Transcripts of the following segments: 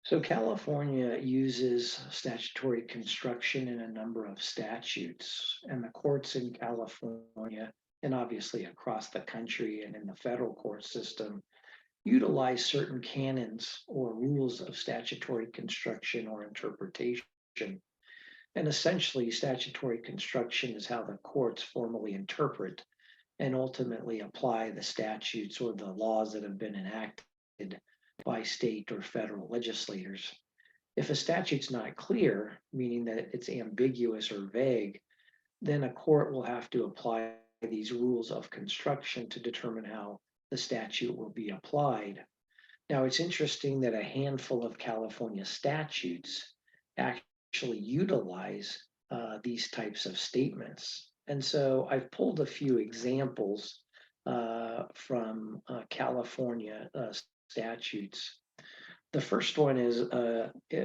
So California uses statutory construction in a number of statutes, and the courts in California, and obviously across the country and in the federal court system, utilize certain canons or rules of statutory construction or interpretation. And essentially, statutory construction is how the courts formally interpret and ultimately apply the statutes or the laws that have been enacted by state or federal legislators. If a statute's not clear, meaning that it's ambiguous or vague, then a court will have to apply these rules of construction to determine how the statute will be applied. Now, it's interesting that a handful of California statutes actually utilize these types of statements. And so I've pulled a few examples from California statutes. The first one is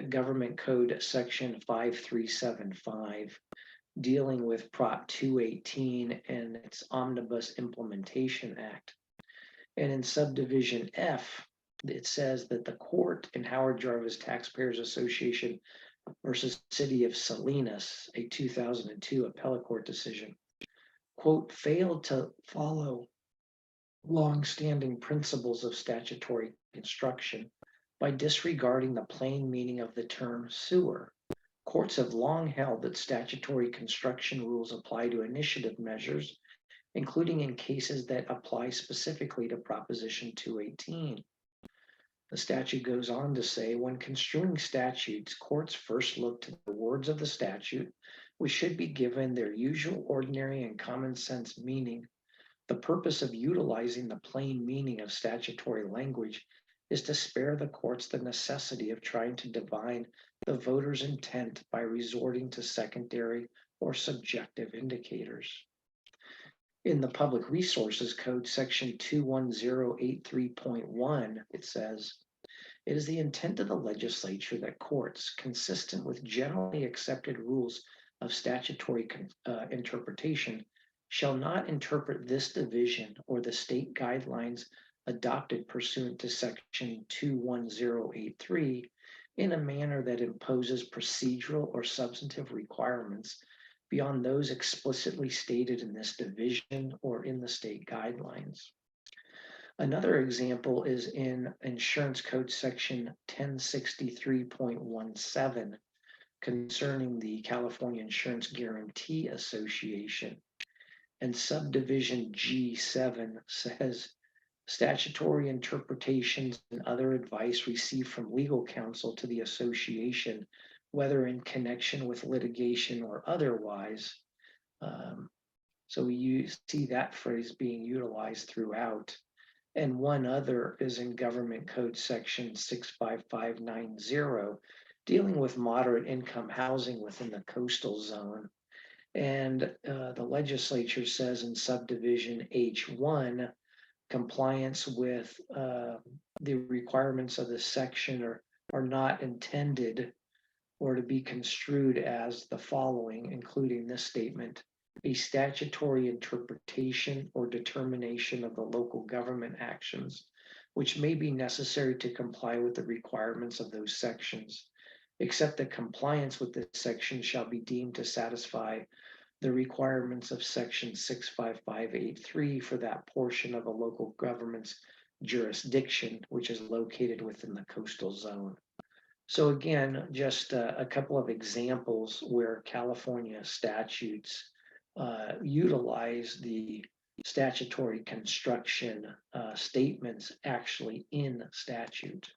Government Code Section 5375, dealing with Prop 218 and its Omnibus Implementation Act. And in subdivision F, it says that the court in Howard Jarvis Taxpayers Association versus City of Salinas, a 2002 appellate court decision, quote, failed to follow long-standing principles of statutory construction by disregarding the plain meaning of the term sewer. Courts have long held that statutory construction rules apply to initiative measures, including in cases that apply specifically to Proposition 218. The statute goes on to say, when construing statutes, courts first look to the words of the statute, which should be given their usual, ordinary, and common sense meaning. The purpose of utilizing the plain meaning of statutory language is to spare the courts the necessity of trying to divine the voter's intent by resorting to secondary or subjective indicators. In the Public Resources Code, section 21083.1, it says, it is the intent of the legislature that courts, consistent with generally accepted rules of statutory interpretation, shall not interpret this division or the state guidelines adopted pursuant to section 21083 in a manner that imposes procedural or substantive requirements beyond those explicitly stated in this division or in the state guidelines. Another example is in Insurance Code section 1063.17 concerning the California Insurance Guarantee Association. And subdivision G7 says, statutory interpretations and other advice received from legal counsel to the association, whether in connection with litigation or otherwise. So we see that phrase being utilized throughout. And one other is in Government Code section 65590, dealing with moderate income housing within the coastal zone. And the legislature says in subdivision H1, compliance with the requirements of this section are not intended or to be construed as the following, including this statement: a statutory interpretation or determination of the local government actions, which may be necessary to comply with the requirements of those sections, except that compliance with this section shall be deemed to satisfy the requirements of section 65583 for that portion of a local government's jurisdiction, which is located within the coastal zone. So again, just a couple of examples where California statutes utilize the statutory construction statements actually in statute.